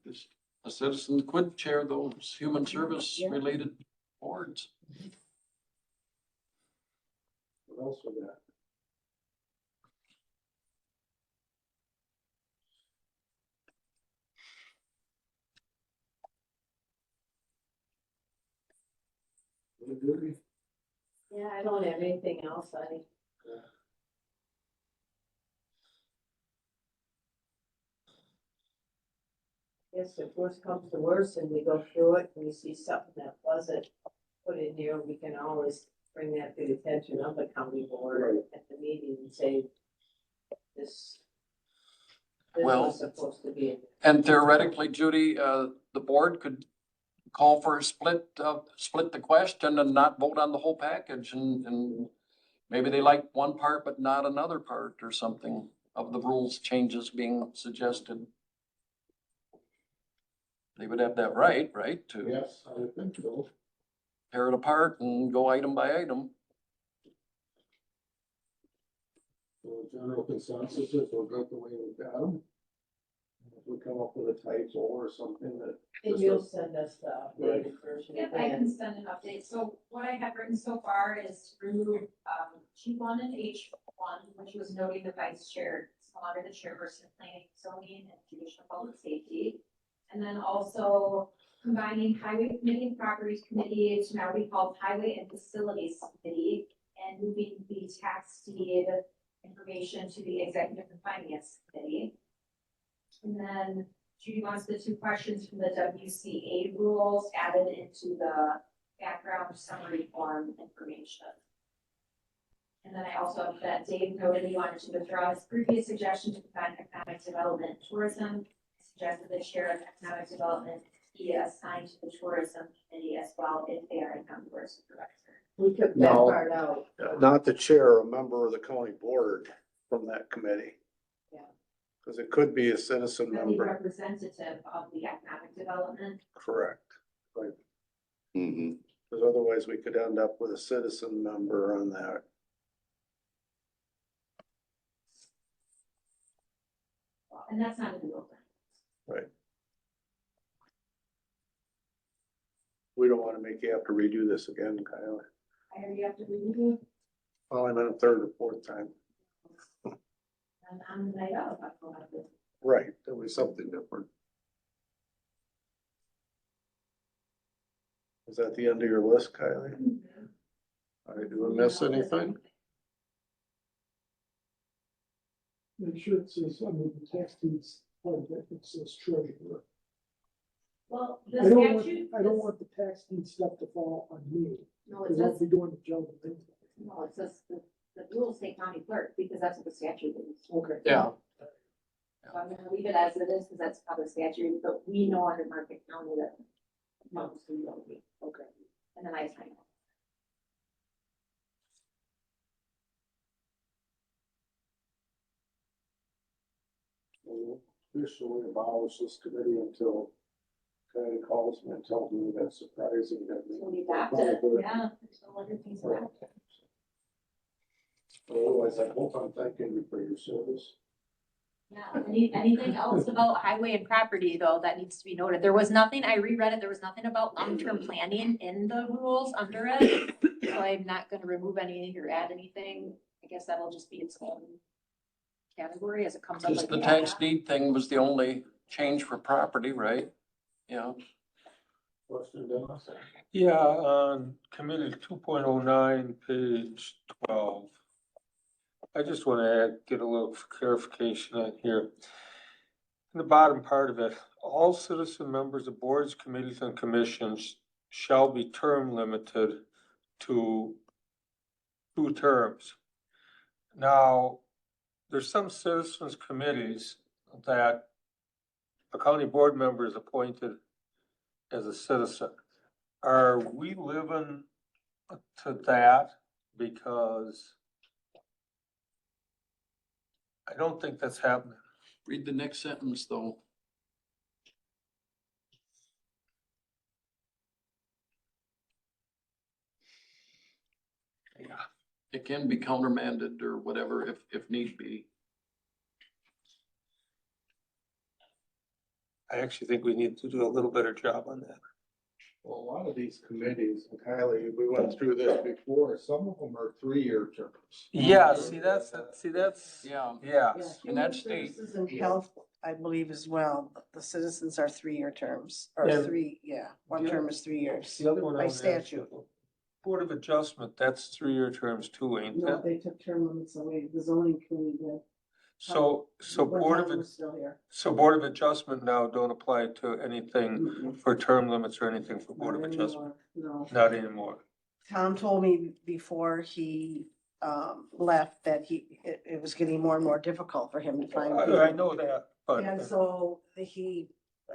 Just a citizen could chair those human service related boards. What else we got? Yeah, I don't have anything else, guess if worse comes to worse and we go through it and we see something that wasn't put in here, we can always bring that to the attention of the county board at the meeting and say, this Well, was supposed to be in there. And theoretically, Judy, the board could call for a split the question and not vote on the whole package, and maybe they like one part but not another part or something of the rules changes being suggested. They would have that right, to Yes, I would think so. tear it apart and go item by item. So general consensus is we're good the way we've got them. If we come up with a typo or something that. And you'll send us the Right. updated version. Yep, I can send an update. So what I have written so far is to remove, G1 and H1, which was noting the vice chair, it's no longer the chairperson of planning, zoning, and judicial public safety. And then also combining highway committee and properties committee to now be called highway and facilities committee, and moving the tax deed information to the executive and finance committee. And then Judy wants the 2 questions from the WCA rules added into the background summary form information. And then I also have that Dave noted he wanted to withdraw his previous suggestion to combine economic development and tourism. Suggested the chair of economic development be assigned to the tourism committee as well if they are a county board supervisor. We took that No. part out. Not the chair, a member of the county board from that committee. Yeah. Cause it could be a citizen The member, representative of the economic development. correct? Right, Mm-hmm. cause otherwise we could end up with a citizen member on that. And that's not a real thing. We don't wanna make you have to redo this again, Kyle. I already have to review Well, I'm in a 3rd or 4th time. and on the night of, I will have to. Right, there was something different. Is that the end of your list, Kylie? Do we miss anything? make sure it says, under the tax deeds, part of it, it says treasurer. Well, I the don't want, statute. I don't want the tax deed stuff to fall on me, No, it because I'll says, be doing the job. no, it says the rules say county clerk, because that's what the statute is. Okay. Yeah. So I'm gonna leave it as it is, because that's how the statute, but we know under Market County that months we will be. Okay. And then I sign it. We'll officially abolish this committee until Patty calls me and tells me that's surprising that. So we adopted it, yeah. So everything's back. Otherwise, I hope I'm thanking you for your service. Yeah, anything else about highway and property though, that needs to be noted? There was nothing, I reread it, there was nothing about long-term planning in the rules under it. So I'm not gonna remove anything or add anything. I guess that'll just be its own category as it comes up. Just like the that. tax deed thing was the only change for property, right? Yeah. Question, Dennis? Yeah, on committee 2.09, page 12. I just want to get a little clarification on here. In the bottom part of it, all citizen members of boards, committees, and commissions shall be term limited to 2 terms. Now, there's some citizens committees that a county board member is appointed as a citizen. Are we living to that? Because I don't think that's happening. Read the next sentence, though. Yeah. It can be countermanded or whatever if need be. I actually think we need to do a little better job on that. Well, a lot of these committees, and Kylie, we went through this before, some of them are 3-year terms. Yeah, see, that's, Yeah. yes. And that's state. Services and health, I believe as well, the citizens are 3-year terms, or Yeah. 3, yeah, one Yeah. term is 3 years. The other one By I would ask statute. you, Board of Adjustment, that's 3-year terms too, ain't No, it? they took term limits away, the zoning committee did. So When Tom was still here. So Board of Adjustment now don't apply to anything Mm-mm. for term limits or anything for Board of Not Adjustment? anymore, No. Not anymore. Tom told me before he left that it was getting more and more difficult for him to find. I know that, And but so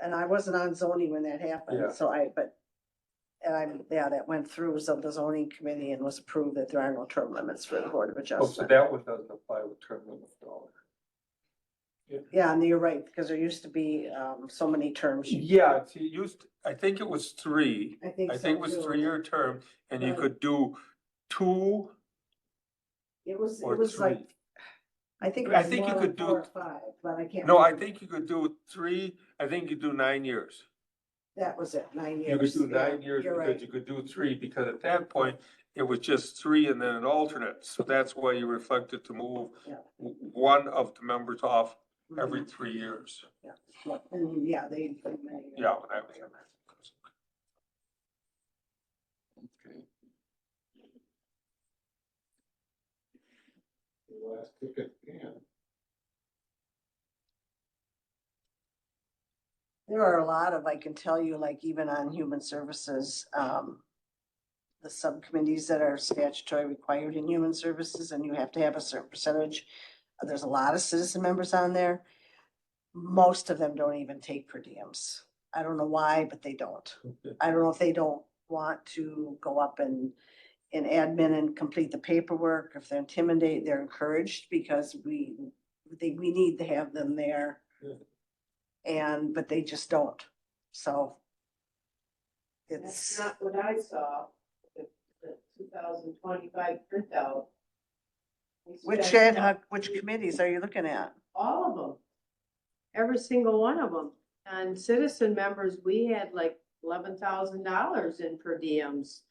and I wasn't on zoning when that Yeah. happened, so that went through the zoning committee and was approved that there are no term limits for the Board of oh, so Adjustment. that one doesn't apply with term limits at all. Yeah, and you're right, because there used to be so many terms. Yeah, see, it used, I think it was 3. I think I so think it was too. 3-year term and you Right. could do 2 It was or like, 3. I think. it I was think you more could like 4 do- or 5, but I can't. No, I remember. think you could do 3, I think you do 9 years. That was it, 9 You could years. do Yeah, 9 years you're because right. you could do 3, because at that point, it was just 3 and then an alternate. So that's why you reflected to move Yeah. one of the members off every Mhm. 3 years. And yeah, they. Yeah, when I was in there. Okay. Last kick at the can. There are a lot of, I can tell you, like even on human services, the subcommittees that are statutory required in human services, and you have to have a certain percentage. There's a lot of citizen members on there. Most of them don't even take per diems. I don't know why, but they don't. I don't know if they don't want to go up and in admin and complete the paperwork. If they're intimidated, they're encouraged because we need to have them there. But they just don't, so. That's It's, not what I saw, the 2025 printout. We spent which committees are you looking at? all of them. Every single one of them. And citizen members, we had like $11,000 in per diems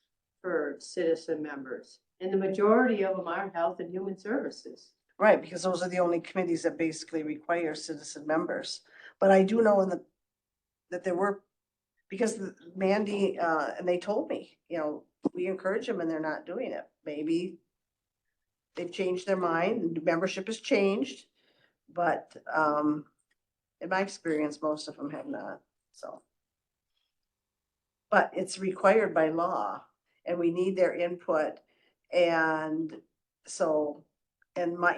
for citizen members. And the majority of them are health and human services. Right, because those are the only committees that basically require citizen members. But I do know that there were, because Mandy, and they told me, we encourage them and they're not doing it. Maybe they've changed their mind, the membership has changed, but, in my experience, most of them have not, so. but it's required by law and we need their input. And so, in my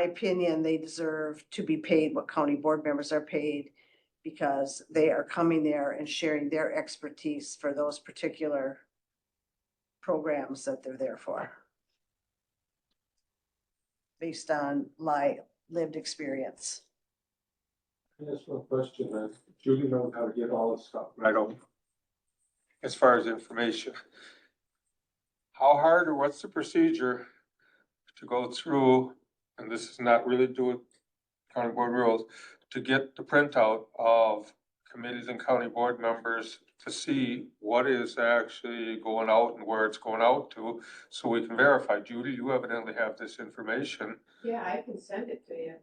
opinion, they deserve to be paid what county board members are paid because they are coming there and sharing their expertise for those particular programs that they're there for. Based on lived experience. That's one question, Judy knows how to get all this stuff right over. As far as information. How hard or what's the procedure to go through, and this is not really do with county board rules, to get the printout of committees and county board members to see what is actually going out and where it's going out to, so we can verify. Judy, you evidently have this information. Yeah, I can send it to you.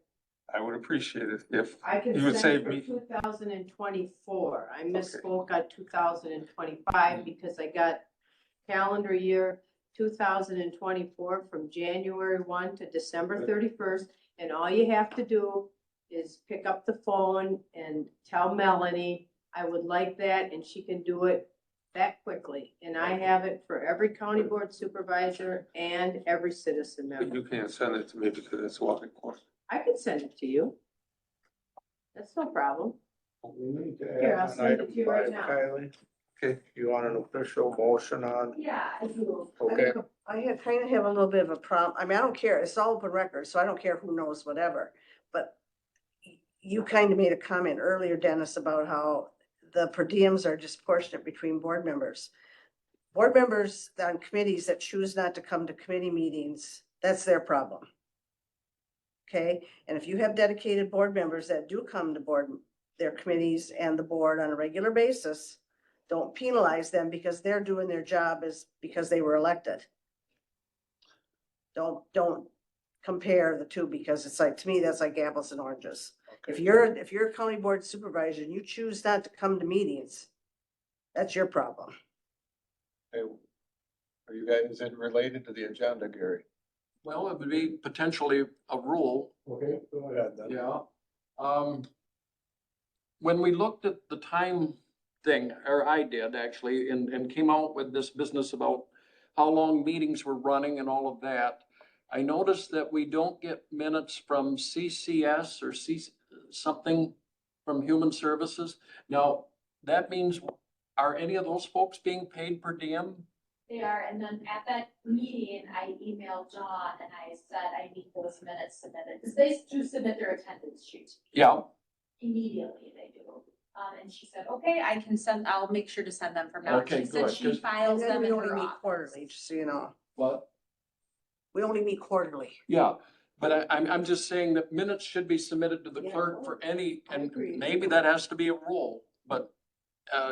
I would appreciate it if I can you would send save it me. for 2024. I misspoke on 2025 because I got calendar year 2024 from January 1 to December 31st. And all you have to do is pick up the phone and tell Melanie, I would like that, and she can do it that quickly. And I have it for every county board supervisor and every citizen But member. you can't send it to me because it's walking course. I can send it to you. That's no problem. We need to Here, I'll add send an it item to you right 5, now. Kylie. Okay, you want an official motion on, Yeah, I do. okay, I kind of have a little bit of a problem. I mean, I don't care. It's all open record, so I don't care who knows whatever. But you kind of made a comment earlier, Dennis, about how the per diems are disproportionate between board members. Board members on committees that choose not to come to committee meetings, that's their problem. Okay, and if you have dedicated board members that do come to their committees and the board on a regular basis, don't penalize them because they're doing their job because they were elected. Don't compare the two because it's like, to me, that's like apples and oranges. If you're a county board supervisor and you choose not to come to meetings, that's your problem. Hey, are you guys related to the agenda, Gary? Well, it would be potentially a rule. Okay, go ahead then. Yeah. When we looked at the time thing, or I did actually, and came out with this business about how long meetings were running and all of that, I noticed that we don't get minutes from CCS or something from Human Services. Now, that means, are any of those folks being paid per diem? They are, and then at that meeting, I emailed John and I said I need those minutes submitted, because they do submit their attendance sheet. Yeah, Immediately they do. And she said, okay, I'll make sure to send them from now. Okay, She said good, she 'cause- And files then them we in only her meet office. quarterly, just so you know. but, We only meet quarterly. yeah, but I'm just saying that minutes should be submitted to the Yeah, clerk for any, I and agree. maybe that has to be a rule, but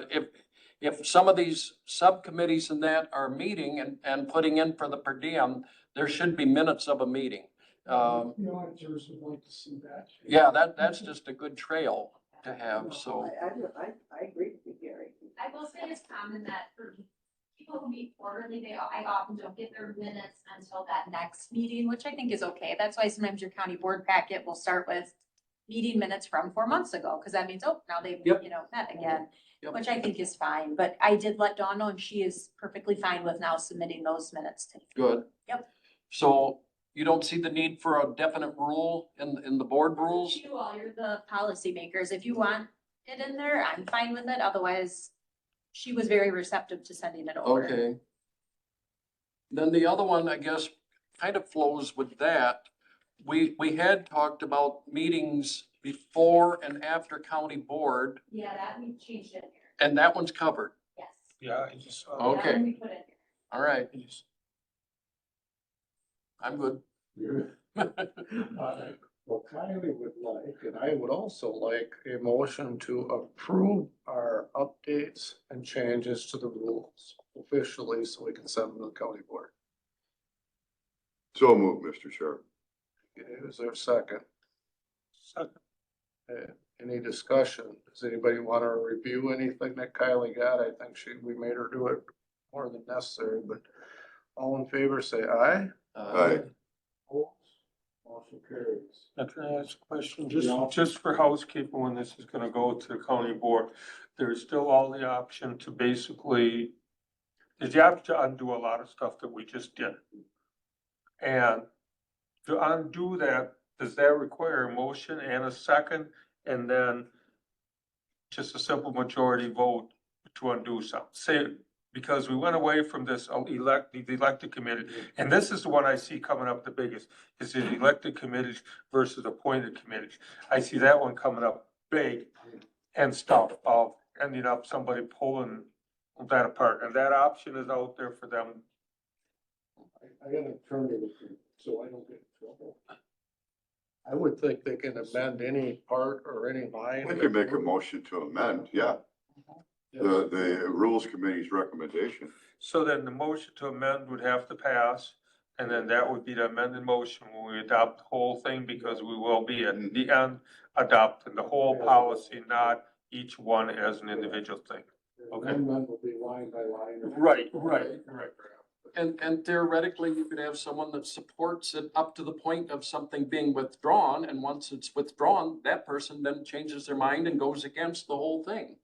if some of these subcommittees and that are meeting and putting in for the per diem, there should be minutes of a meeting. The auditors would like to see that. Yeah, that's just a good trail to have, so. I agree with you, Gary. I will say it's common that for people who meet quarterly, I often don't get their minutes until that next meeting, which I think is okay. That's why sometimes your county board packet will start with meeting minutes from 4 months ago, because that means, oh, now they've, Yep. met again, Yep. which I think is fine. But I did let Dawn know, and she is perfectly fine with now submitting those minutes to me. Good. Yep. So you don't see the need for a definite rule in the board rules? You all, you're the policy makers. If you want it in there, I'm fine with it. Otherwise, she was very receptive to sending it over. Okay. Then the other one, I guess, kind of flows with that. We had talked about meetings before and after county board, Yeah, that we changed it here. and that one's covered. Yes. Yeah, I just saw. Oh. Okay. That one we put in here. All right. I'm good. Well, Kylie would like, and I would also like a motion to approve our updates and changes to the rules officially, so we can send them to the county board. So moved, Mr. Chair. Okay, is there a second? Second. Any discussion? Does anybody want to review anything that Kylie got? I think we made her do it more than necessary, but all in favor, say aye. Aye. Motion carries. Can I ask a question, just for housekeeping, when this is gonna go to the county board? there's still all the option to basically, there's the option to undo a lot of stuff that we just did. And to undo that, does that require a motion and a second, and then just a simple majority vote to undo something? Say, because we went away from this the elected committee, and this is the one I see coming up the biggest, is the elected committees versus appointed committees. I see that one coming up big and stuff of ending up somebody pulling that apart, and that option is out there for them. I gotta turn it so I don't get in trouble. I would think they can amend any part or any line. We could make a motion to amend, yeah, the Rules Committee's recommendation. So then the motion to amend would have to pass, and then that would be the amended motion when we adopt the whole thing, because we will be at the end adopting the whole policy, not each one as an individual thing. Okay. Amendment will be line by line. Right. And theoretically, you could have someone that supports it up to the point of something being withdrawn, and once it's withdrawn, that person then changes their mind and goes against the whole thing.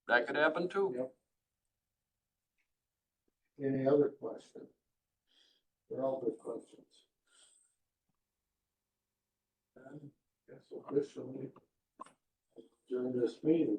That could happen too. Yep. Any other questions? They're all good questions. And guess officially during this meeting.